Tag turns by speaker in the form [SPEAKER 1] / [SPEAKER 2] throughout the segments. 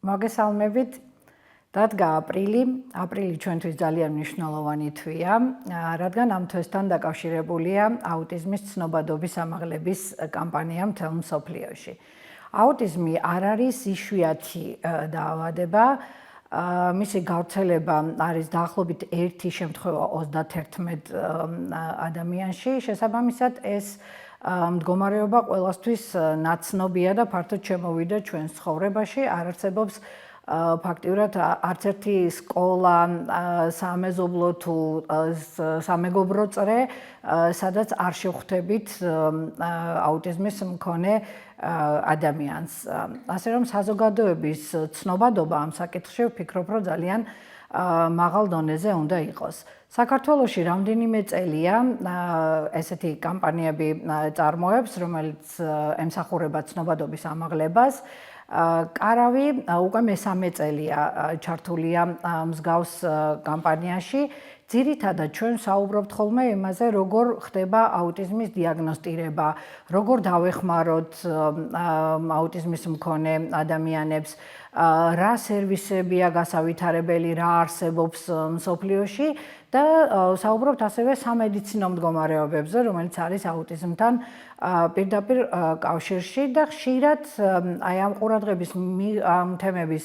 [SPEAKER 1] მოგესალმებით. დადგა აპრილი ჩვენთვის ძალიან მნიშვნელოვანი თვეა, რადგან ამ თვესთან დაკავშირებულია აუტიზმის ცნობადობის ამაღლების კამპანია მთელ მსოფლიოში. აუტიზმი არ არის იშვიათი დაავადება, მისი გავრცელება არის დაახლოებით 1 შემთხვევა 31 ადამიანში, შესაბამისად ეს მდგომარეობა ყველასთვის ნაცნობია და ფართოდ შემოვიდა ჩვენს ცხოვრებაში, არ არსებობს ფაქტიურად არც ერთი სკოლა, სამეზობლო თუ სამეგობრო წრე, სადაც არ შევხვდებით აუტიზმის მქონე ადამიანს. ასე რომ საზოგადოების ცნობადობა ამ საკითხში ვფიქრობ, რომ ძალიან მაღალ დონეზე უნდა იყოს. საქართველოში რამდენიმე წელია ესეთი კამპანიები წარმოებს, რომელიც ემსახურება ცნობადობის ამაღლებას. კარავი უკვე მესამე წელია ჩართულია მსგავს კამპანიაში. ძირითადად ჩვენ საუბრობთ ხოლმე იმაზე, როგორ ხდება აუტიზმის დიაგნოსტირება, როგორ დავეხმაროთ აუტიზმის მქონე ადამიანებს, რა სერვისებია გასავითარებელი, რა არსებობს მსოფლიოში და საუბრობთ ასევე სამედიცინო მდგომარეობებზე, რომელიც არის აუტიზმთან პირდაპირ კავშირში და ხშირად აი ამ ყურადღების თემების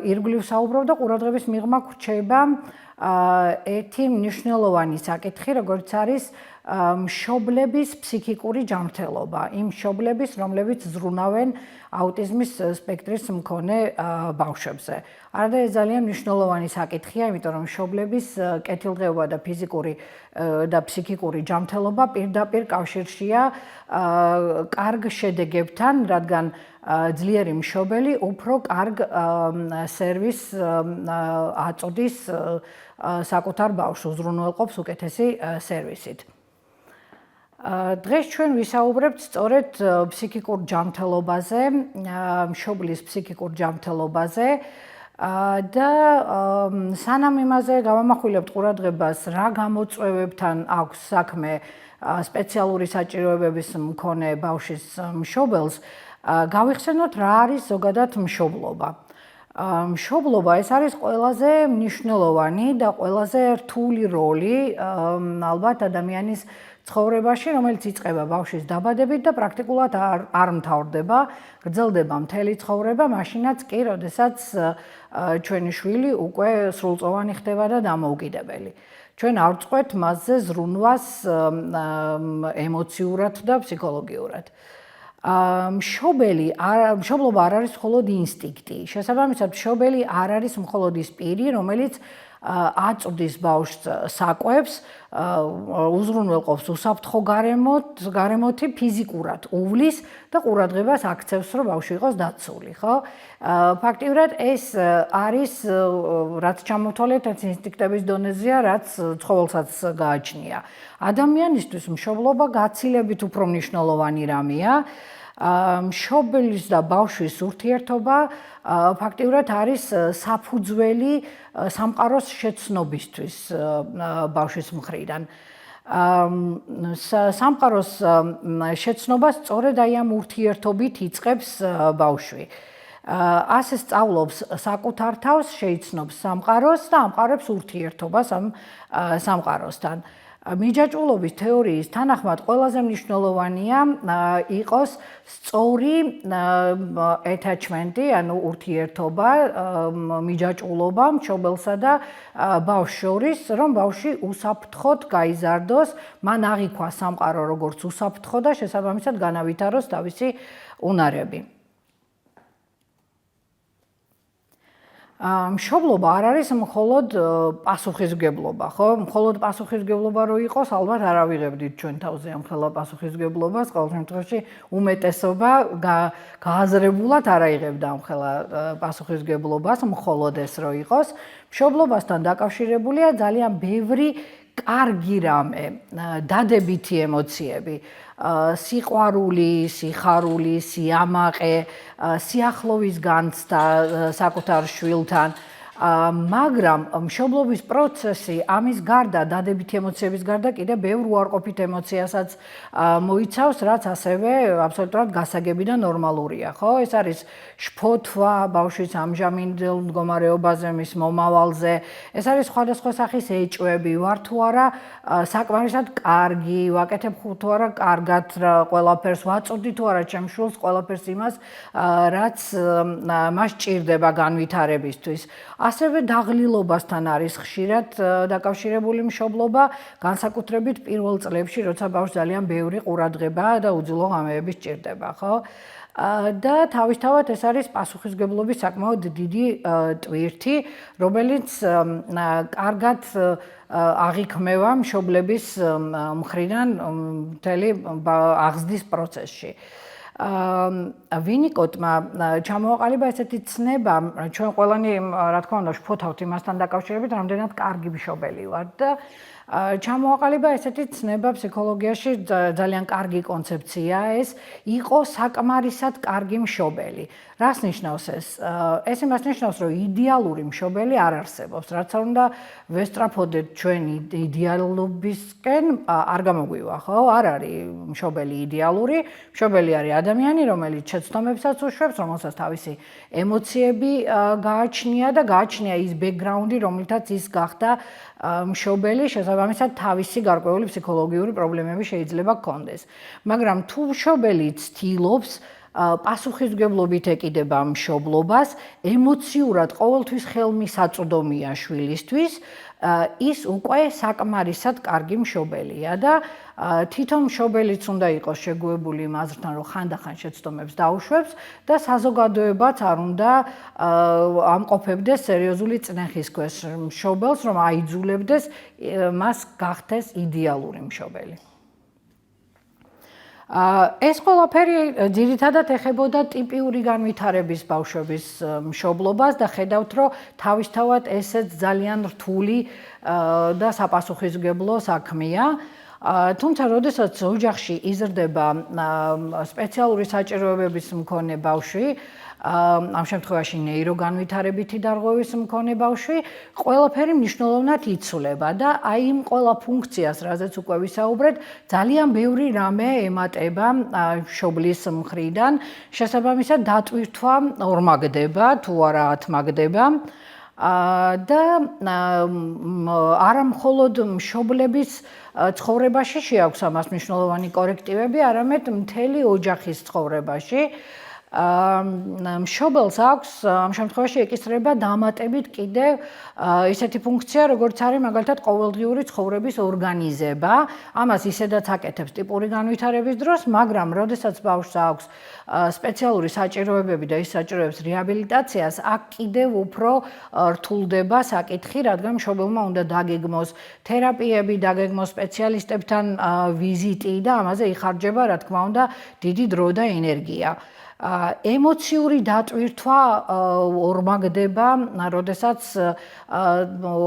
[SPEAKER 1] ირგვლივ საუბრობ და ყურადღების მიღმა გვრჩება ერთი მნიშვნელოვანი საკითხი, როგორც არის მშობლების ფსიქიკური ჯანმრთელობა, იმ მშობლების, რომლებიც ზრუნავენ აუტიზმის სპექტრის მქონე ბავშვებზე. არადა ეს ძალიან მნიშვნელოვანი საკითხია, იმიტომ რომ მშობლების კეთილდღეობა და ფიზიკური და ფსიქიკური ჯანმრთელობა პირდაპირ კავშირშია კარგ შედეგებთან, რადგან ძლიერი მშობელი უფრო კარგ სერვისს აწოდის საკუთარ ბავშვს, უზრუნველყოფს უკეთესი სერვისით. დღეს ჩვენ ვისაუბრებთ სწორედ ფსიქიკურ ჯანმრთელობაზე, მშობლის ფსიქიკურ ჯანმრთელობაზე და სანამ იმაზე გავამახვილებთ ყურადღებას, რა გამოწვევებთან აქვს საქმე სპეციალური საჭიროებების მქონე ბავშვის მშობელს, გავიხსენოთ რა არის ზოგადად მშობლობა. მშობლობა ეს არის ყველაზე მნიშვნელოვანი და ყველაზე რთული როლი ალბათ ადამიანის ცხოვრებაში, რომელიც იწყება ბავშვის დაბადებით და პრაქტიკულად არ მთავრდება, გრძელდება მთელი ცხოვრება, მაშინაც კი, როდესაც ჩვენი შვილი უკვე სრულწლოვანი ხდება და დამოუკიდებელი. ჩვენ არ ვწყვეტ მასზე ზრუნვას ემოციურად და ფსიქოლოგიურად. მშობლობა არ არის მხოლოდ ინსტინქტი. შესაბამისად, მშობელი არ არის მხოლოდ ის პირი, რომელიც აწვდის ბავშვს საკვებს, უზრუნველყოფს უსაფრთხო გარემოთი ფიზიკურად უვლის და ყურადღებას აქცევს, რომ ბავშვი იყოს დაცული, ხო? ფაქტიურად ეს არის რაც ჩამოთვალეთ, ეს ინსტინქტების დონეზეა, რაც ცხოველსაც გააჩნია. ადამიანისთვის მშობლობა გაცილებით უფრო მნიშვნელოვანი რამეა. მშობლის და ბავშვის ურთიერთობა ფაქტიურად არის საფუძველი სამყაროს შეცნობისთვის ბავშვის მხრიდან. სამყაროს შეცნობა სწორედ აი ამ ურთიერთობით იწყებს ბავშვი. ასე სწავლობს საკუთარ თავს, შეიცნობს სამყაროს და ამყარებს ურთიერთობას ამ სამყაროსთან. მიჯაჭვულობის თეორიის თანახმად ყველაზე მნიშვნელოვანია იყოს სწორი attachment-ი, ანუ ურთიერთობა, მიჯაჭვულობა მშობელსა და ბავშვს შორის, რომ ბავშვი უსაფრთხოდ გაიზარდოს, მან აღიქვა სამყარო როგორც უსაფრთხო და შესაბამისად განავითაროს თავისი უნარები. მშობლობა არ არის მხოლოდ პასუხისმგებლობა, ხო? მხოლოდ პასუხისმგებლობა რო იყოს, ალბათ არ ავიღებდით ჩვენ თავზე ამ ხელა პასუხისმგებლობას, ყოველ შემთხვევაში უმეტესობა გააზრებულად არ აიღებდა ამ ხელა პასუხისმგებლობას, მხოლოდ ეს რო იყოს. მშობლობასთან დაკავშირებულია ძალიან ბევრი კარგი რამე, დადებითი ემოციები, სიყვარული, სიხარული, სიამაყე, სიახლოვის განცდა საკუთარ შვილთან, მაგრამ მშობლობის პროცესი ამის გარდა, დადებითი ემოციების გარდა კიდე ბევრ უარყოფით ემოციასაც მოიცავს, რაც ასევე აბსოლუტურად გასაგები და ნორმალურია, ხო? ეს არის შფოთვა ბავშვის ამჟამინდელ მდგომარეობაზე, მის მომავალზე. ეს არის სხვადასხვა სახის ეჭვები, ვარ თუ არა საკმარისად კარგი, ვაკეთებ თუ არა კარგად ყველაფერს, ვაწოდი თუ არა ჩემს შვილს ყველაფერს იმას, რაც მას ჭირდება განვითარებისთვის. ასევე დაღლილობასთან არის ხშირად დაკავშირებული მშობლობა, განსაკუთრებით პირველ წლებში, როცა ბავშვს ძალიან ბევრი ყურადღება და უძილო ღამეები სჭირდება, ხო? და თავისთავად ეს არის პასუხისმგებლობის საკმაოდ დიდი ტვირთი, რომელიც კარგად აღიქმევა მშობლების მხრიდან მთელი აღზრდის პროცესში. ვინიკოტმა ჩამოაყალიბა ესეთი ცნება, ჩვენ ყველანი, რა თქმა უნდა, შფოთავთ იმასთან დაკავშირებით, რამდენად კარგი მშობელი ვართ და ჩამოაყალიბა ესეთი ცნება ფსიქოლოგიაში ძალიან კარგი კონცეფციაა ეს, იყო საკმარისად კარგი მშობელი. რას ნიშნავს ეს? ეს იმას ნიშნავს, რომ იდეალური მშობელი არ არსებობს, რაც არ უნდა ვესწრაფოდეთ ჩვენ იდეალობისკენ, არ გამოგვივა, ხო? არ არის მშობელი იდეალური, მშობელი არის ადამიანი, რომელიც შეცდომებსაც უშვებს, რომელსაც თავისი ემოციები გააჩნია და გააჩნია ის ბექგრაუნდი, რომლითაც ის გახდა მშობელი, შესაბამისად თავისი გარკვეული ფსიქოლოგიური პრობლემები შეიძლება ჰქონდეს. მაგრამ თუ მშობელი ცდილობს პასუხისმგებლობით ეკიდება მშობლობას, ემოციურად ყოველთვის ხელმისაწვდომია შვილისთვის, ის უკვე საკმარისად კარგი მშობელია და თვითონ მშობელიც უნდა იყოს შეგუებული იმ აზრთან, რომ ხანდახან შეცდომებს დაუშვებს და საზოგადოებაც არ უნდა ამყოფებდეს სერიოზული წნეხის ქვეშ მშობელს, რომ აიძულებდეს მას გახდეს იდეალური მშობელი. ეს ყველაფერი ძირითადად ეხებოდა ტიპიური განვითარების ბავშვების მშობლობას და ხედავთ, რომ თავისთავად ესეც ძალიან რთული და საპასუხისმგებლო საქმეა. თუმცა, როდესაც ოჯახში იზრდება სპეციალური საჭიროებების მქონე ბავშვი, ამ შემთხვევაში ნეიროგანვითარებითი დარღვევის მქონე ბავშვი, ყველაფერი მნიშვნელოვნად იცვლება და აი იმ ყველა ფუნქციას, რაზეც უკვე ვისაუბრეთ, ძალიან ბევრი რამე ემატება მშობლის მხრიდან. შესაბამისად, დატვირთვა ორმაგდება, თუ არა ათმაგდება. და არა მხოლოდ მშობლების ცხოვრებაში შეაქვს ამას მნიშვნელოვანი კორექტივები, არამედ მთელი ოჯახის ცხოვრებაში. მშობელს აქვს ამ შემთხვევაში ეკისრება დამატებით კიდევ ესეთი ფუნქცია, როგორც არის მაგალითად ყოველდღიური ცხოვრების ორგანიზება. ამას ისედაც აკეთებს ტიპური განვითარების დროს, მაგრამ როდესაც ბავშვს აქვს სპეციალური საჭიროებები და ის საჭიროებს რეაბილიტაციას, აქ კიდევ უფრო რთულდება საკითხი, რადგან მშობელმა უნდა დაგეგმოს თერაპიები, დაგეგმოს სპეციალისტებთან ვიზიტი და ამაზე იხარჯება, რა თქმა უნდა, დიდი დრო და ენერგია. ემოციური დატვირთვა ორმაგდება, როდესაც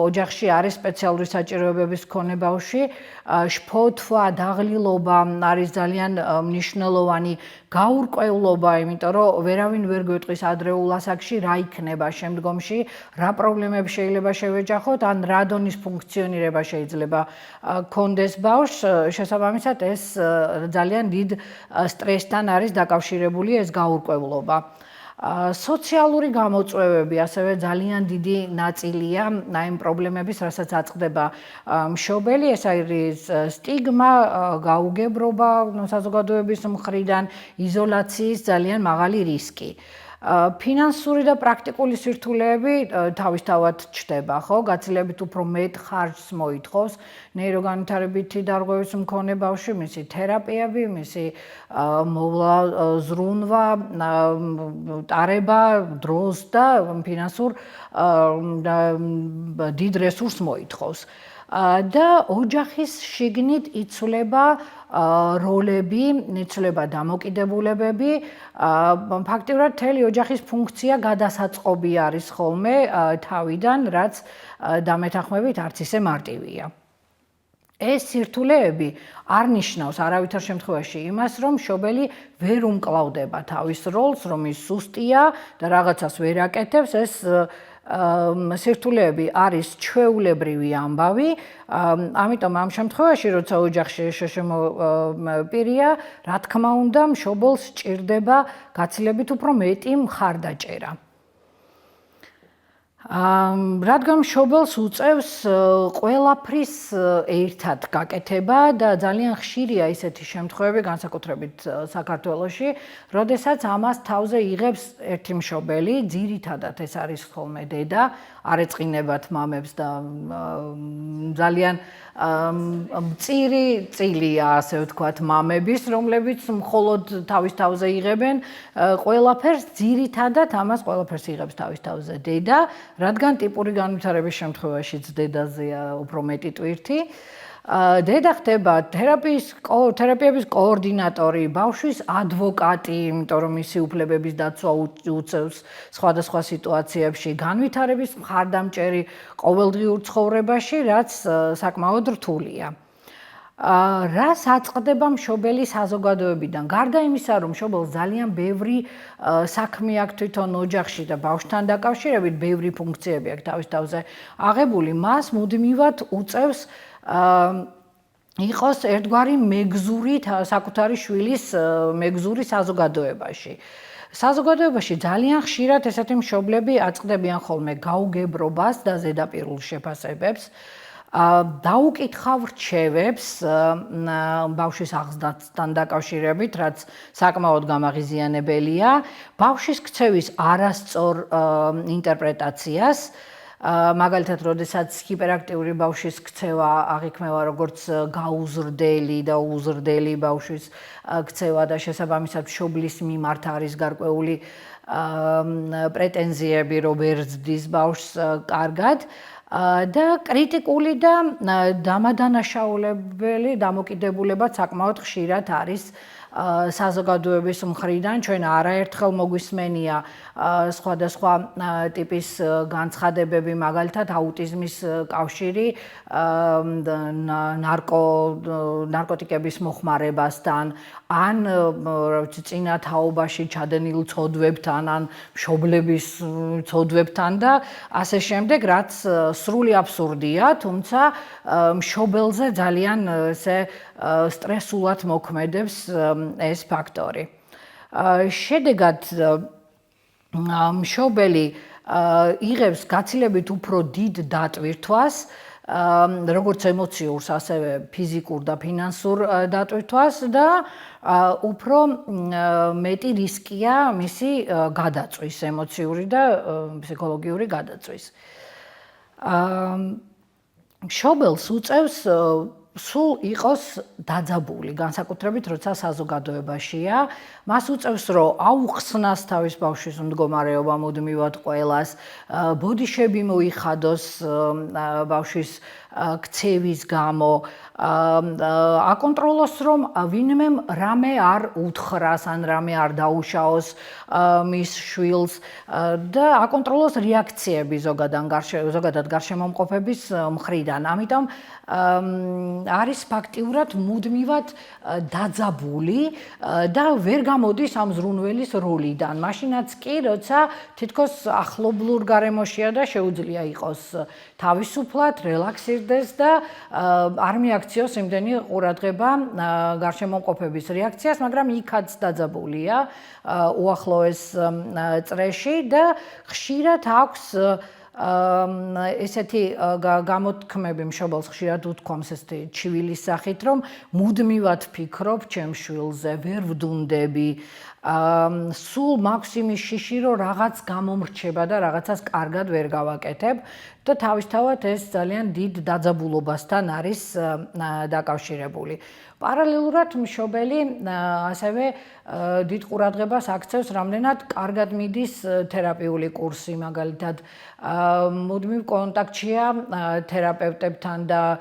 [SPEAKER 1] ოჯახში არის სპეციალური საჭიროებების მქონე ბავშვი, შფოთვა, დაღლილობა არის ძალიან მნიშვნელოვანი, გაურკვევლობა, იმიტომ რომ ვერავინ ვერ გვეტყვის ადრეულ ასაკში რა იქნება შემდგომში, რა პრობლემები შეიძლება შევეჯახოთ, ან რა დონის ფუნქციონირება შეიძლება ჰქონდეს ბავშვს, შესაბამისად ეს ძალიან დიდ სტრესთან არის დაკავშირებული ეს გაურკვევლობა. სოციალური გამოწვევები ასევე ძალიან დიდი ნაწილია იმ პრობლემების, რასაც აწყდება მშობელი, ეს არის სტიგმა, გაუგებრობა საზოგადოების მხრიდან, იზოლაციის ძალიან მაღალი რისკი. ფინანსური და პრაქტიკული სირთულეები თავისთავად ჩნდება, ხო? გაცილებით უფრო მეტ ხარჯს მოითხოვს ნეიროგანვითარებითი დარღვევის მქონე ბავშვი, მისი თერაპიები, მისი მოვლა, ზრუნვა, ტარება დროს და ფინანსურ დიდ რესურსს მოითხოვს. და ოჯახის შიგნით იცვლება როლები, იცვლება დამოკიდებულებები. ფაქტიურად მთელი ოჯახის ფუნქცია გადასაწყობი არის ხოლმე თავიდან, რაც დამეთანხმებით არც ისე მარტივია. ეს სირთულეები არ ნიშნავს არავითარ შემთხვევაში იმას, რომ მშობელი ვერ უმკლავდება თავის როლს, რომ ის სუსტია და რაღაცას ვერ აკეთებს, ეს სირთულეები არის ჩვეულებრივი ამბავი, ამიტომ ამ შემთხვევაში, როცა ოჯახში შშმ პირია, რა თქმა უნდა, მშობელს სჭირდება გაცილებით უფრო მეტი მხარდაჭერა. რადგან მშობელს უწევს ყველაფრის ერთად გაკეთება და ძალიან ხშირია ისეთი შემთხვევები, განსაკუთრებით საქართველოში, როდესაც ამას თავზე იღებს ერთი მშობელი, ძირითადად ეს არის ხოლმე დედა, არ ეწყინებათ მამებს და ძალიან მწირი წილია, ასე ვთქვათ, მამების, რომლებიც მხოლოდ თავის თავზე იღებენ ყველაფერს, ძირითადად ამას ყველაფერს იღებს თავის თავზე დედა, რადგან ტიპური განვითარების შემთხვევაშიც დედაზეა უფრო მეტი ტვირთი. დედა ხდება თერაპიების კოორდინატორი, ბავშვის ადვოკატი, იმიტომ რომ მისი უფლებების დაცვა უწევს სხვადასხვა სიტუაციებში, განვითარების მხარდამჭერი ყოველდღიურ ცხოვრებაში, რაც საკმაოდ რთულია. რას აწყდება მშობელი საზოგადოებიდან? გარდა იმისა, რომ მშობელს ძალიან ბევრი საქმე აქვს თვითონ ოჯახში და ბავშვთან დაკავშირებით, ბევრი ფუნქციები აქვს თავის თავზე აღებული, მას მუდმივად უწევს იყოს ერთგვარი მეგზური საკუთარი შვილის მეგზური საზოგადოებაში. საზოგადოებაში ძალიან ხშირად ესეთი მშობლები აწყდებიან ხოლმე გაუგებრობას და ზედაპირულ შეფასებებს. დაუკითხავ რჩევებს ბავშვის აღზრდასთან დაკავშირებით, რაც საკმაოდ გამაღიზიანებელია, ბავშვის ქცევის არასწორ ინტერპრეტაციას, მაგალითად, როდესაც ჰიპერაქტიული ბავშვის ქცევა აღიქმევა როგორც გაუზრდელი და უზრდელი ბავშვის ქცევა და შესაბამისად მშობლის მიმართ არის გარკვეული პრეტენზიები, რომ ვერ ზრდის ბავშვს კარგად. და კრიტიკული და დამადანაშაულებელი დამოკიდებულება საკმაოდ ხშირად არის საზოგადოების მხრიდან. ჩვენ არაერთხელ მოგვისმენია სხვადასხვა ტიპის განცხადებები, მაგალითად აუტიზმის კავშირი ნარკოტიკების მოხმარებასთან, ან წინა თაობაში ჩადენილ ცოდვებთან, ან მშობლების ცოდვებთან და ასე შემდეგ, რაც სრული აბსურდია, თუმცა მშობელზე ძალიან ესე სტრესულად მოქმედებს ეს ფაქტორი. შედეგად მშობელი იღებს გაცილებით უფრო დიდ დატვირთვას, როგორც ემოციურს, ასევე ფიზიკურ და ფინანსურ დატვირთვას და უფრო მეტი რისკია მისი გადაწვის, ემოციური და ფსიქოლოგიური გადაწვის. მშობელს უწევს სულ იყოს დაძაბული, განსაკუთრებით როცა საზოგადოებაშია, მას უწევს, რომ აუხსნას თავის ბავშვის მდგომარეობა მუდმივად ყველას, ბოდიშები მოიხადოს ბავშვის ქცევის გამო, აკონტროლოს, რომ ვინმე რამე არ უთხრას ან რამე არ დაუშაოს მის შვილს და აკონტროლოს რეაქციები ზოგადად გარშემომყოფების მხრიდან. ამიტომ არის ფაქტიურად მუდმივად დაძაბული და ვერ გამოდის ამ ზრუნველის როლიდან. მაშინაც კი, როცა თითქოს ახლობლურ გარემოშია და შეუძლია იყოს თავისუფლად, რელაქსირდეს და არ მიაქციოს იმდენი ყურადღება გარშემომყოფების რეაქციას, მაგრამ იქაც დაძაბულია უახლოეს წრეში და ხშირად აქვს ესეთი გამოთქმები მშობელს ხშირად უთქვამს ესეთი ჩივილის სახით, რომ მუდმივად ვფიქრობ ჩემ შვილზე, ვერ ვდუნდები, სულ მაქვს იმის შიში, რომ რაღაც გამომრჩება და რაღაცას კარგად ვერ გავაკეთებ და თავისთავად ეს ძალიან დიდ დაძაბულობასთან არის დაკავშირებული. პარალელურად მშობელი ასევე დიდ ყურადღებას აქცევს, რამდენად კარგად მიდის თერაპიული კურსი, მაგალითად, მუდმივ კონტაქტშია თერაპევტებთან და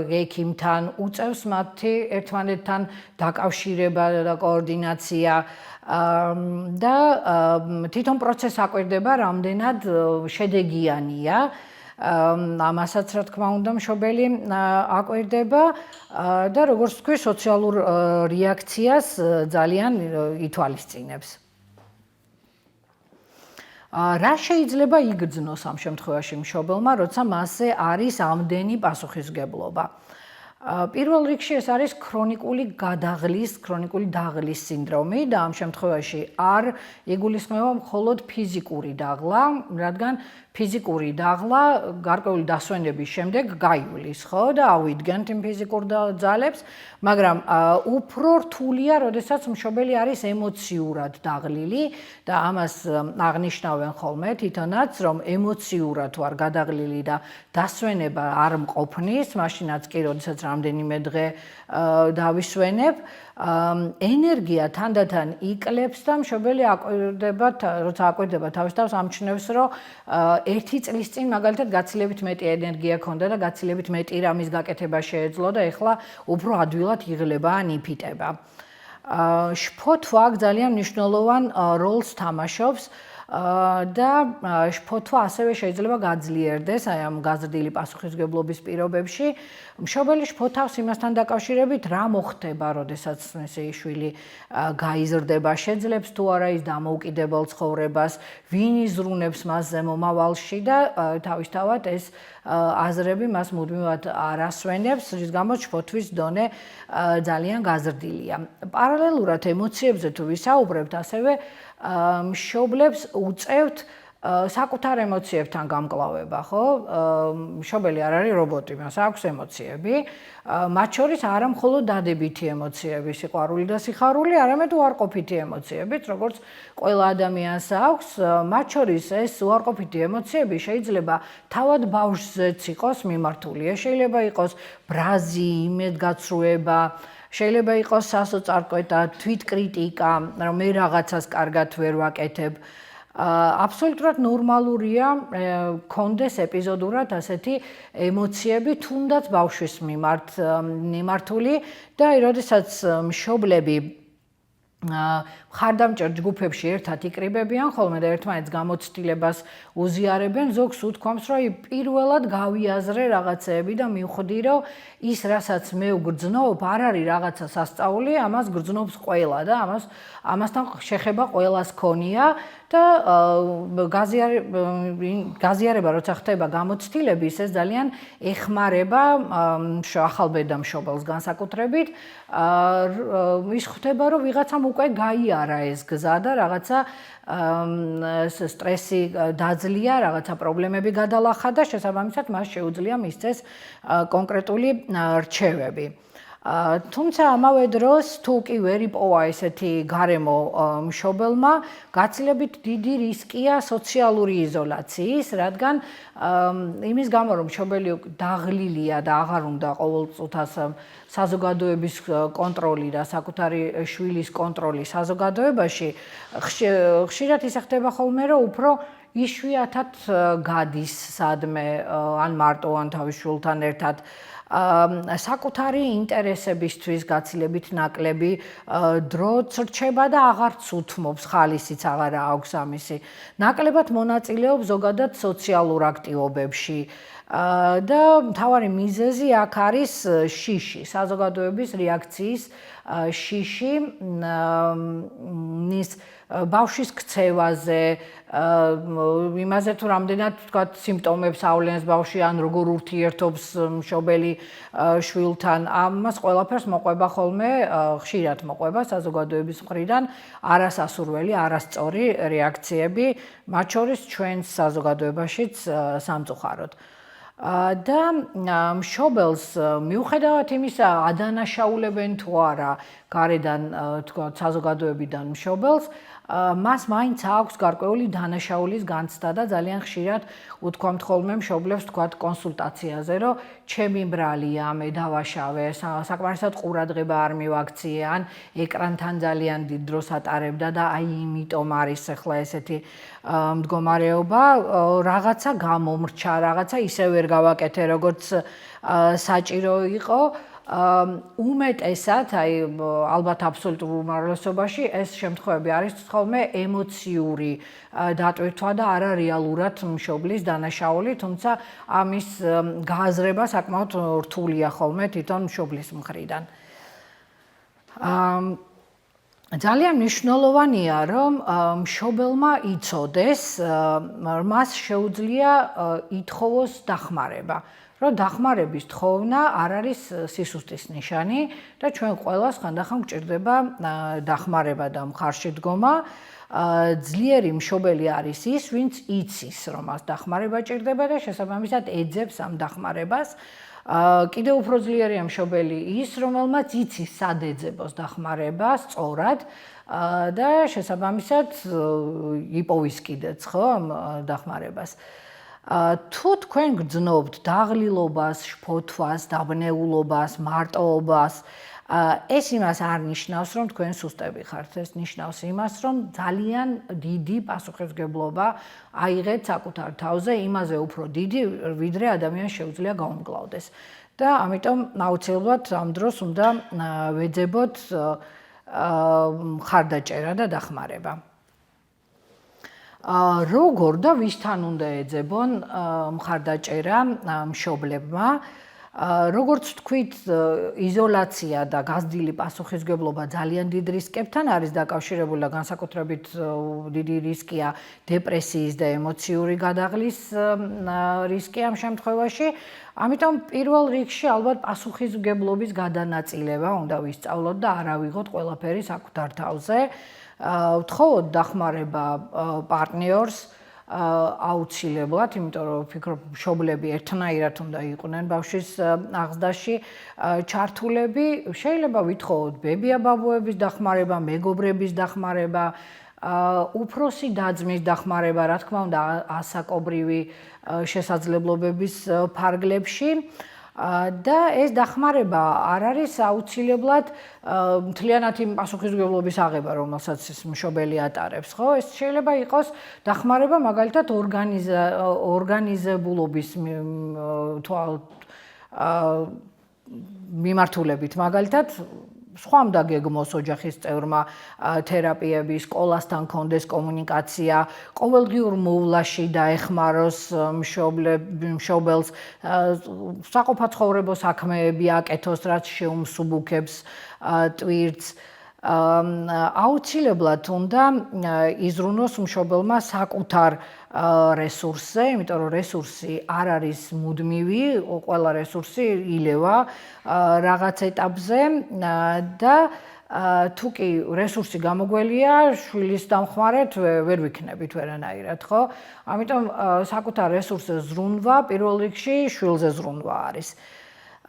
[SPEAKER 1] ექიმთან, უწევს მათი ერთმანეთთან დაკავშირება და კოორდინაცია და თვითონ პროცესს აკვირდება, რამდენად შედეგიანია. ამასაც რა თქმა უნდა მშობელი აკვირდება და როგორც ვთქვი, სოციალურ რეაქციას ძალიან ითვალისწინებს. რა შეიძლება იგრძნოს ამ შემთხვევაში მშობელმა, როცა მასზე არის ამდენი პასუხისმგებლობა? პირველ რიგში ეს არის ქრონიკული დაღლის სინდრომი და ამ შემთხვევაში არ იგულისხმება მხოლოდ ფიზიკური დაღლა, რადგან ფიზიკური დაღლა გარკვეული დასვენების შემდეგ გაივლის, ხო და ავიდგენთ იმ ფიზიკურ ძალებს, მაგრამ უფრო რთულია, როდესაც მშობელი არის ემოციურად დაღლილი და ამას აღნიშნავენ ხოლმე თვითონაც, რომ ემოციურად ვარ გადაღლილი და დასვენება არ მყოფნის, მაშინაც კი, როდესაც რამდენიმე დღე დავისვენებ, ენერგია თანდათან იკლებს და მშობელი როცა აკვირდება თავის თავს ამჩნევს, რომ 1 წლის წინ მაგალითად გაცილებით მეტი ენერგია ჰქონდა და გაცილებით მეტი რამის გაკეთება შეეძლო და ეხლა უფრო ადვილად იღლება ან იფიტება. შფოთვა ძალიან მნიშვნელოვან როლს თამაშობს და შფოთვა ასევე შეიძლება გაძლიერდეს აი ამ გაზრდილი პასუხისმგებლობის პირობებში. მშობელი შფოთავს იმასთან დაკავშირებით, რა მოხდება, როდესაც ესე შვილი გაიზრდება, შეძლებს თუ არა ის დამოუკიდებელ ცხოვრებას, ვინ იზრუნებს მასზე მომავალში და თავისთავად ეს აზრები მას მუდმივად არ ასვენებს, რის გამოც შფოთვის დონე ძალიან გაზრდილია. პარალელურად ემოციებზე თუ ვისაუბრებთ, ასევე მშობლებს უწევთ საკუთარ ემოციებთან გამკლავება, ხო? მშობელი არ არის რობოტი, მას აქვს ემოციები. მათ შორის არა მხოლოდ დადებითი ემოციები, სიყვარული და სიხარული, არამედ უარყოფითი ემოციებიც, როგორც ყველა ადამიანს აქვს. მათ შორის ეს უარყოფითი ემოციები შეიძლება თავად ბავშვზეც იყოს მიმართული, შეიძლება იყოს ბრაზი, იმედგაცრუება, შეიძლება იყოს სასოწარკვეტა, თვითკრიტიკა, რომ მე რაღაცას კარგად ვერ ვაკეთებ. აბსოლუტურად ნორმალურია კონდეს ეპიზოდურად ასეთი ემოციები, თუნდაც ბავშვის მიმართული და როდესაც მშობლები მხარდამჭერ ჯგუფებში ერთად იკრიბებიან ხოლმე და ერთმანეთს გამოცდილებას უზიარებენ, ზოგს უთქვამს, რომ პირველად გავიაზრე რაღაცეები და მივხვდი, რომ ის, რასაც მე ვგრძნობ, არ არის რაღაცა სასწაული, ამას გრძნობს ყველა და ამასთან შეხება ყველას ქონია და გაზიარება როცა ხდება გამოცდილების, ეს ძალიან ეხმარება ახალბედა მშობელს განსაკუთრებით, ის ხდება, რომ ვიღაცამ უკვე გაიარა ეს გზა და რაღაცა სტრესი დაძლია, რაღაცა პრობლემები გადალახა და შესაბამისად მას შეუძლია მისცეს კონკრეტული რჩევები. თუმცა ამავე დროს თუ კი ვერ იპოვა ესეთი გარემო მშობელმა, გაცილებით დიდი რისკია სოციალური იზოლაციის, რადგან იმის გამო რომ მშობელი დაღლილია და აღარ უნდა ყოველწუთას საზოგადოების კონტროლი და საკუთარი შვილის კონტროლი საზოგადოებაში, ხშირად ისე ხდება ხოლმე, რომ უფრო იშვიათად გადის სადმე ან მარტო ან თავის შვილთან ერთად საკუთარი ინტერესებისთვის გაცილებით ნაკლები დროც რჩება და აღარც უთმობს, ხალისიც აღარ აქვს ამისი. ნაკლებად მონაწილეობს ზოგადად სოციალურ აქტივობებში და მთავარი მიზეზი აქ არის შიში, საზოგადოების რეაქციის შიში ბავშვის ქცევაზე, იმაზე თუ რამდენად ვთქვათ სიმპტომებს ავლენს ბავშვი ან როგორ ურთიერთობს მშობელი შვილთან, ამას ყველაფერს მოყვება ხოლმე, ხშირად მოყვება საზოგადოების მხრიდან არასასურველი, არასწორი რეაქციები, მათ შორის ჩვენს საზოგადოებაშიც სამწუხაროდ. და მშობელს მიუხედავად იმისა, ადანაშაულებენ თუ არა გარედან თქვათ საზოგადოებიდან მშობელს, მას მაინც აქვს გარკვეული დანაშაულის განცდა და ძალიან ხშირად უთქვამთ ხოლმე მშობლებს თქვათ კონსულტაციაზე, რომ ჩემი ბრალია, მე დავაშავე, საკმარისად ყურადღება არ მივაქციე, ან ეკრანთან ძალიან დიდ დროს ატარებდა და აი იმიტომ არის ახლა ესეთი მდგომარეობა, რაღაცა გამომრჩა, რაღაცა ისე ვერ გავაკეთე, როგორც საჭირო იყო. უმეტესად, აი ალბათ აბსოლუტურ უმრავლესობაში ეს შემთხვევები არის ხოლმე ემოციური დატვირთვა და არა რეალურად მშობლის დანაშაული, თუმცა ამის გააზრება საკმაოდ რთულია ხოლმე თვითონ მშობლის მხრიდან. ძალიან მნიშვნელოვანია, რომ მშობელმა იცოდეს, მას შეუძლია ითხოვოს დახმარება. რომ დახმარების თხოვნა არ არის სისუსტის ნიშანი და ჩვენ ყველას ხანდახან გვჭირდება დახმარება და მხარში დგომა. ძლიერი მშობელი არის ის, ვინც იცის, რომ მას დახმარება ჭირდება და შესაბამისად ეძებს ამ დახმარებას. კიდევ უფრო ძლიერია მშობელი ის, რომელმაც იცის სად ეძებოს დახმარება სწორად და შესაბამისად იპოვის კიდეც ხო ამ დახმარებას. თუ თქვენ გძნობთ დაღლილობას, შფოთვას, დაბნეულობას, მარტოობას, ეს იმას არ ნიშნავს, რომ თქვენ სუსტები ხართ, ეს ნიშნავს იმას, რომ ძალიან დიდი პასუხისმგებლობა აიღეთ საკუთარ თავზე, იმაზე უფრო დიდი, ვიდრე ადამიანს შეუძლია გაუმკლავდეს. და ამიტომ აუცილებლად ამ დროს უნდა ვეძებოთ მხარდაჭერა და დახმარება. როგორ და ვისთან უნდა ეძებონ მხარდაჭერა მშობლებმა? როგორც თქვით, იზოლაცია და გაზრდილი პასუხისმგებლობა ძალიან დიდ რისკებთან არის დაკავშირებული და განსაკუთრებით დიდი რისკია დეპრესიის და ემოციური გადაღლის რისკი ამ შემთხვევაში. ამიტომ პირველ რიგში ალბათ პასუხისმგებლობის გადანაწილება უნდა ვისწავლოთ და არ ავიღოთ ყველაფერი საკუთარ თავზე. ვთხოვოთ დახმარება პარტნიორს აუცილებლად, იმიტომ რომ ვფიქრობ, მშობლები ერთნაირად უნდა იყვნენ ბავშვის აღზრდაში ჩართულები. შეიძლება ვითხოვოთ ბებია-ბაბუების დახმარება, მეგობრების დახმარება, უფროსი და-ძმის დახმარება, რა თქმა უნდა, ასაკობრივი შესაძლებლობების ფარგლებში. და ეს დახმარება არ არის აუცილებლად მთლიანად იმ პასუხისმგებლობის აღება, რომელსაც მშობელი ატარებს, ხო? ეს შეიძლება იყოს დახმარება მაგალითად ორგანიზებულობის მიმართულებით, მაგალითად სხვამ დაგეგმოს ოჯახის წევრმა თერაპიები, სკოლასთან კონდეს კომუნიკაცია, ყოველდღიურ მოვლაში დაეხმაროს მშობელს, საყოფაცხოვრებო საქმეები აკეთოს, რაც შეუმსუბუქებს ტვირთს. აუცილებლად უნდა იზრუნოს მშობელმა საკუთარ რესურსზე, იმიტომ რომ რესურსი არ არის მუდმივი, ყველა რესურსი ილევა რაღაც ეტაპზე და თუ კი რესურსი გამოგველია, შვილის დამხმარეთ ვერ ვიქნებით ვერანაირად, ხო? ამიტომ საკუთარ რესურსზე ზრუნვა პირველ რიგში შვილზე ზრუნვა არის.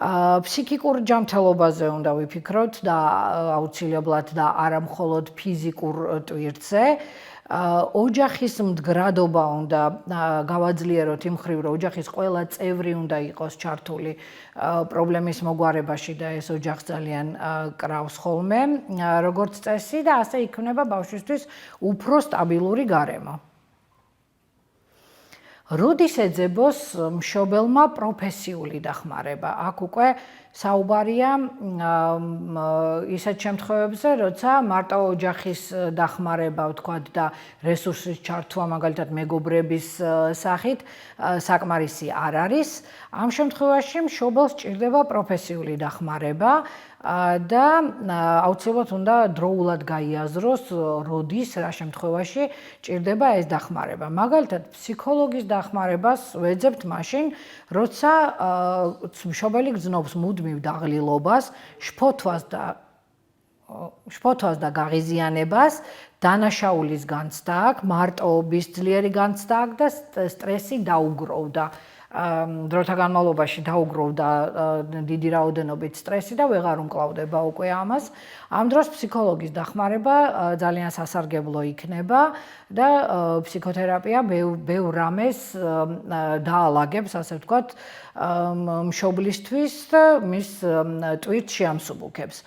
[SPEAKER 1] ფსიქიკურ ჯანმრთელობაზე უნდა ვიფიქროთ და აუცილებლად და არა მხოლოდ ფიზიკურ ტვირთზე. ოჯახის მდგრადობა უნდა გავაძლიეროთ იმ მხრივ, რომ ოჯახის ყველა წევრი უნდა იყოს ჩართული პრობლემის მოგვარებაში და ეს ოჯახს ძალიან კრავს ხოლმე, როგორც წესი და ასე იქნება ბავშვისთვის უფრო სტაბილური გარემო. როდის ეძებოს მშობელმა პროფესიული დახმარება? აქ უკვე საუბარია ისეთ შემთხვევებზე, როცა მარტო ოჯახის დახმარება, ვთქვათ, და რესურსის ჩართვა, მაგალითად მეგობრების სახით, საკმარისი არ არის. ამ შემთხვევაში მშობელს ჭირდება პროფესიული დახმარება და აუცილებლად უნდა დროულად გაიაზროს, როდის, რა შემთხვევაში ჭირდება ეს დახმარება. მაგალითად, ფსიქოლოგის დახმარებას ვეძებთ მაშინ, როცა მშობელი გრძნობს მუდმივ დაღლილობას, შფოთვას და გაღიზიანებას, დანაშაულის განცდა აქვს, მარტოობის ძლიერი განცდა აქვს და სტრესი დაუგროვდა. დროთა განმავლობაში დაუგროვდა დიდი რაოდენობით სტრესი და ვეღარ უმკლავდება უკვე ამას. ამ დროს ფსიქოლოგის დახმარება ძალიან სასარგებლო იქნება და ფსიქოთერაპია ბევრ რამეს დაალაგებს, ასე ვთქვათ, მშობლისთვის და მის ტვირთს შეამსუბუქებს.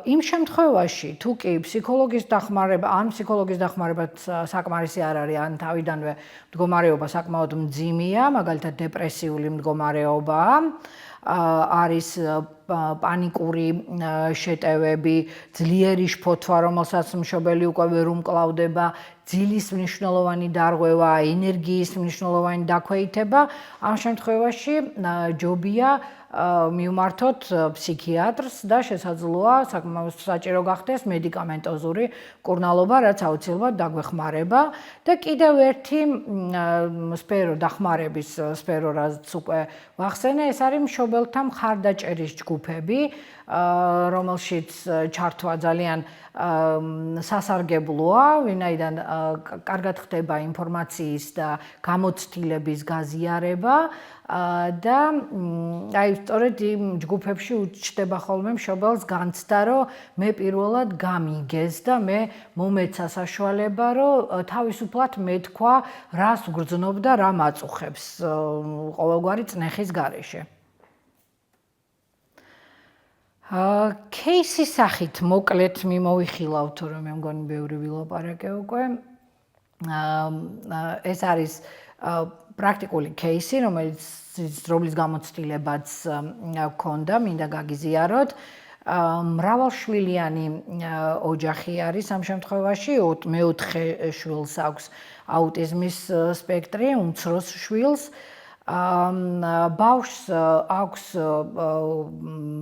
[SPEAKER 1] იმ შემთხვევაში, თუ კი ფსიქოლოგის დახმარება, ან ფსიქოლოგის დახმარება საკმარისი არ არის, ან თავიდანვე მდგომარეობა საკმაოდ მძიმეა, მაგალითად დეპრესიული მდგომარეობაა, არის პანიკური შეტევები, ძლიერი შფოთვა, რომელსაც მშობელი უკვე ვერ უმკლავდება, ძილის მნიშვნელოვანი დარღვევა, ენერგიის მნიშვნელოვანი დაქვეითება, ამ შემთხვევაში ჯობია მივმართოთ ფსიქიატრს და შესაძლოა საკმაოდ საჭირო გახდეს მედიკამენტოზური მკურნალობა, რაც აუცილებლად დაგვეხმარება და კიდევ ერთი სფერო დახმარების სფერო, რაც უკვე ვახსენე, ეს არის მშობელთა მხარდაჭერის ჯგუფები, რომელშიც ჩართვა ძალიან სასარგებლოა, ვინაიდან კარგად ხდება ინფორმაციის და გამოცდილების გაზიარება და აი სწორედ იმ ჯგუფებში უჩნდება ხოლმე მშობელს განცდა, რომ მე პირველად გამიგეს და მე მომეცა საშუალება, რომ თავისუფლად მეთქვა, რას ვგრძნობ და რა მაწუხებს ყოველგვარი წნეხის გარეშე. кейსის სახით მოკლედ მიმოვიხილავთ, რომ მე მგონი ბევრი ვილაპარაკე უკვე. ეს არის პრაქტიკული кейსი, რომლის გამოცდილებაც გქონდა, მინდა გაგიზიაროთ. მრავალშვილიანი ოჯახი არის ამ შემთხვევაში, მეოთხე შვილს აქვს აუტიზმის სპექტრი, უმცროს შვილს. ბავშვს აქვს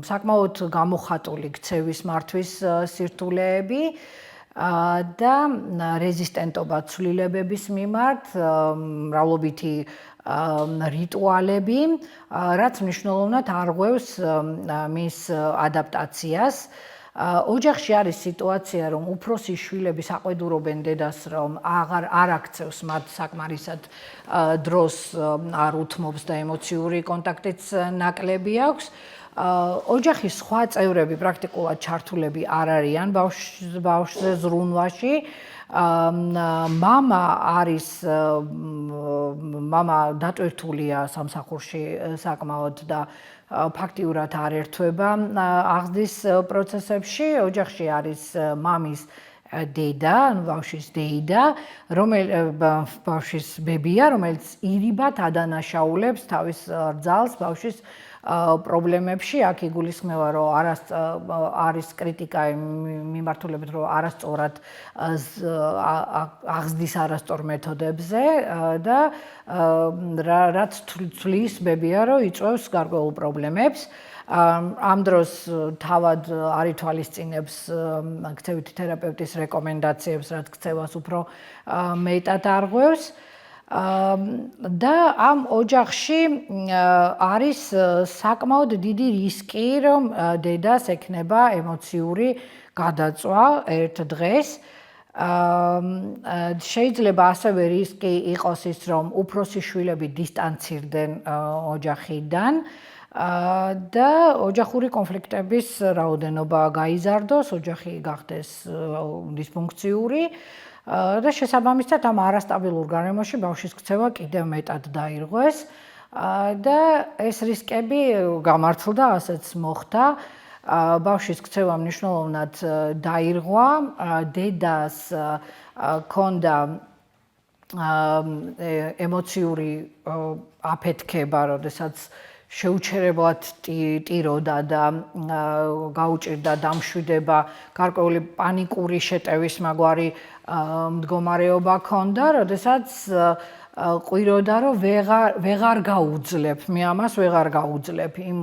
[SPEAKER 1] საკმაოდ გამოხატული ქცევის მართვის სირთულეები და რეზისტენტობა ცვლილებების მიმართ, მრავლობითი რიტუალები, რაც მნიშვნელოვნად არღვევს მის ადაპტაციას. ოჯახში არის სიტუაცია, რომ უფროსი შვილები საყვედურობენ დედას, რომ არ აქცევს მათ საკმარისად დროს, არ უთმობს და ემოციური კონტაქტიც ნაკლები აქვს. ოჯახის სხვა წევრები პრაქტიკულად ჩართულები არ არიან ბავშვზე ზრუნვაში. მამა დატვირთულია სამსახურში საკმაოდ და ფაქტიურად არ ერთვება აღზრდის პროცესებში. ოჯახში არის მამის დედა, ბავშვის დეიდა, ბავშვის ბებია, რომელიც ირიბად ადანაშაულებს თავის რძალს ბავშვის პრობლემებში. აქ იგულისხმება, რომ არის კრიტიკა მიმართულებით, რომ არასწორად აღზრდის არასწორ მეთოდებზე და რაც თვლის ბებია, რომ იწვევს გარკვეულ პრობლემებს. ამ დროს თავად არ ითვალისწინებს ქცევითი თერაპევტის რეკომენდაციებს, რაც ქცევას უფრო მეტად არღვევს. და ამ ოჯახში არის sakmaud დიდი რისკი, რომ დედას ექნება ემოციური გადაწვა ერთ დღეს. შეიძლება ასევე რისკი იყოს ის, რომ უფროსი შვილები დისტანცირდნენ ოჯახიდან და ოჯახური კონფლიქტების რაოდენობა გაიზარდოს, ოჯახი გახდეს დისფუნქციური. და შესაბამისად ამ არასტაბილურ გარემოში ბავშვის ქცევა კიდევ მეტად დაირღვეს და ეს რისკები გამართლდა, ასეც მოხდა. ბავშვის ქცევა მნიშვნელოვნად დაირღვა, დედას ჰქონდა ემოციური აფეთქება, როდესაც შეუჩერებლად ტიროდა და გაუჭირდა დამშვიდება, გარკვეული პანიკური შეტევის მაგვარი მდგომარეობა ჰქონდა, როდესაც ყვიროდა, რომ ვეღარ გაუძლებ, მე ამას ვეღარ გაუძლებ, იმ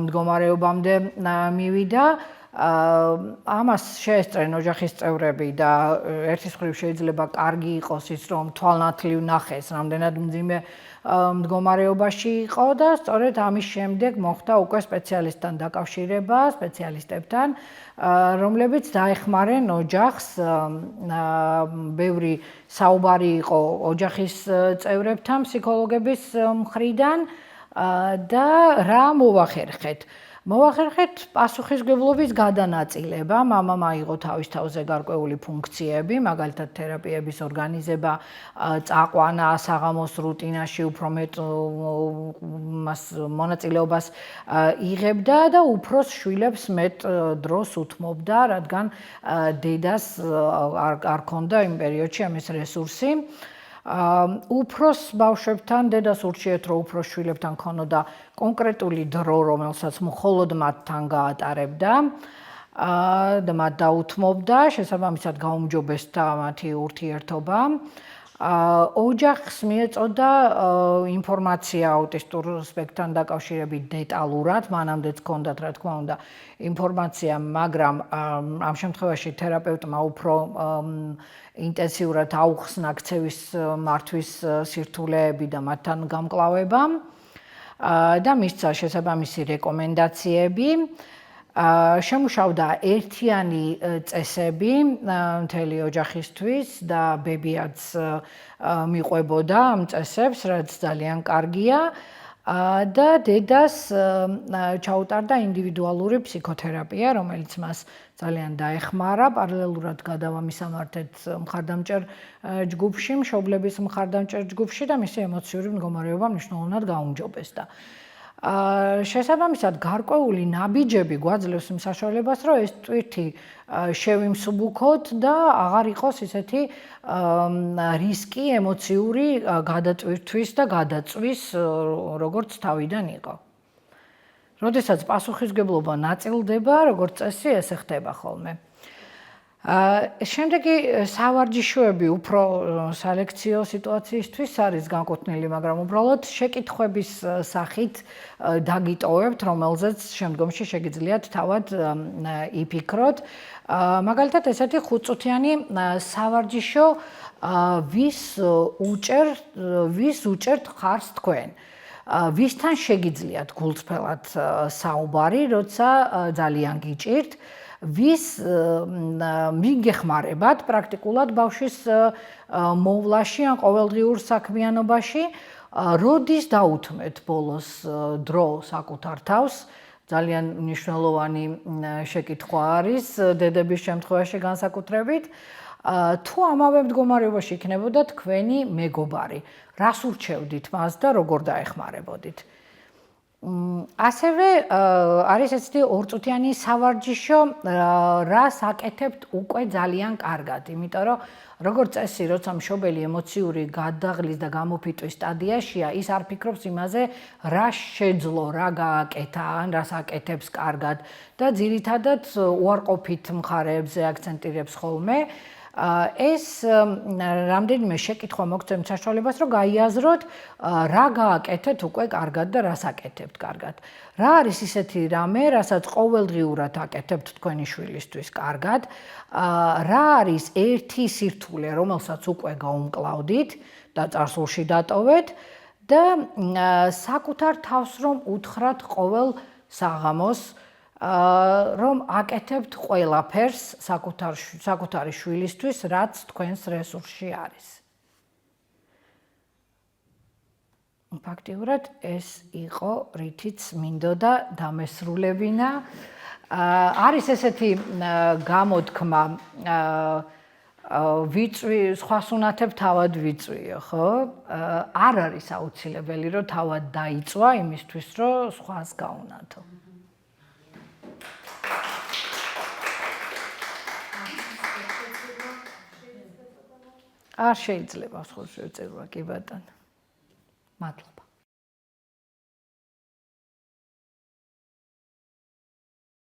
[SPEAKER 1] მდგომარეობამდე მივიდა. ამას შეესწრენ ოჯახის წევრები და ერთის მხრივ შეიძლება კარგი იყოს ის, რომ თვალნათლივ ნახეს, რამდენად მძიმე მდგომარეობაში იყო და სწორედ ამის შემდეგ მოხდა უკვე სპეციალისტთან დაკავშირება, სპეციალისტებთან, რომლებიც დაეხმარენ ოჯახს. ბევრი საუბარი იყო ოჯახის წევრებთან, ფსიქოლოგების მხრიდან და რა მოვახერხეთ. მოვახერხეთ პასუხისმგებლობის გადანაწილება, მამამ აიღო თავის თავზე გარკვეული ფუნქციები, მაგალითად თერაპიების ორგანიზება, წაყვანა საღამოს რუტინაში უფრო მეტ მონაწილეობას იღებდა და უფროს შვილებს მეტ დროს უთმობდა, რადგან დედას არ ჰქონდა იმ პერიოდში ამის რესურსი. უფროს ბავშვებთან დედას ურჩიეთ, რომ უფროს შვილებთან ქონოდა კონკრეტული დრო, რომელსაც მხოლოდ მათთან გაატარებდა და მათ დაუთმობდა, შესაბამისად გაუმჯობესდა მათი ურთიერთობა. ოჯახს მიეწოდა ინფორმაცია აუტისტურ სპექტრთან დაკავშირებით დეტალურად, მანამდეც ჰქონდათ რა თქმა უნდა ინფორმაცია, მაგრამ ამ შემთხვევაში თერაპევტმა უფრო ინტენსიურად აუხსნა ქცევის მართვის სირთულეები და მათთან გამკლავება და მისცა შესაბამისი რეკომენდაციები. შემუშავდა ერთიანი წესები მთელი ოჯახისთვის და ბებიაც მიყვებოდა ამ წესებს, რაც ძალიან კარგია და დედას ჩაუტარდა ინდივიდუალური ფსიქოთერაპია, რომელიც მას ძალიან დაეხმარა. პარალელურად გადავა მისამართეთ მხარდამჭერ ჯგუფში, მშობლების მხარდამჭერ ჯგუფში და მისი ემოციური მდგომარეობა მნიშვნელოვნად გაუმჯობესდა. შესაბამისად, გარკვეული ნაბიჯები გვაძლევს იმ საშუალებას, რომ ეს ტვირთი შევიმსუბუქოთ და აღარ იყოს ისეთი რისკი ემოციური გადატვირთვის და გადაწვის, როგორც თავიდან იყო. როდესაც პასუხისმგებლობა ნაწილდება, როგორც წესი, ესე ხდება ხოლმე. შემდეგი სავარჯიშოები უფრო სალექციო სიტუაციისთვის არის განკუთვნილი, მაგრამ უბრალოდ შეკითხვების სახით დაგიტოვებთ, რომელზეც შემდგომში შეგიძლიათ თავად იფიქროთ. მაგალითად, ესეთი 5-წუთიანი სავარჯიშო ვის უჭერთ ხარს თქვენ? ვისთან შეგიძლიათ გულწრფელად საუბარი, როცა ძალიან გიჭირთ? ვის მიგეხმარებათ პრაქტიკულად ბავშვის მოვლაში ან ყოველდღიურ საქმიანობაში, როდის დაუთმეთ ბოლოს დრო საკუთარ თავს? ძალიან მნიშვნელოვანი შეკითხვა არის დედების შემთხვევაში განსაკუთრებით. თუ ამავე მდგომარეობაში იქნებოდა თქვენი მეგობარი, რას ურჩევდით მას და როგორ დაეხმარებოდით? ასევე არის ესეთი 2-წუთიანი სავარჯიშო, რას აკეთებთ უკვე ძალიან კარგად, იმიტომ რომ როგორც წესი, როცა მშობელი ემოციური გადაღლის და გამოფიტვის სტადიაშია, ის არ ფიქრობს იმაზე, რა შეძლო, რა გააკეთა, ან რას აკეთებს კარგად და ძირითადად უარყოფით მხარეებზე აქცენტირებს ხოლმე. ეს რამდენიმე შეკითხვა მოგცემთ საშუალებას, რომ გაიაზროთ, რა გააკეთეთ უკვე კარგად და რას აკეთებთ კარგად. რა არის ისეთი რამე, რასაც ყოველდღიურად აკეთებთ თქვენი შვილისთვის კარგად, რა არის ერთი სირთულე, რომელსაც უკვე გაუმკლავდით და წარსულში დატოვეთ და საკუთარ თავს რომ უთხრათ ყოველ საღამოს, რომ აკეთებთ ყველაფერს საკუთარი შვილისთვის, რაც თქვენს რესურსში არის. ფაქტიურად ეს იყო რითიც მინდოდა დამესრულებინა. არის ესეთი გამოთქმა, ვიწვი, სხვას უნათებ თავად ვიწვიო, ხო? არ არის აუცილებელი, რომ თავად დაიწვა იმისთვის, რომ სხვას გაუნათო. არ შეიძლება სხვა შეეწერა, კი ბატონო. მადლობა.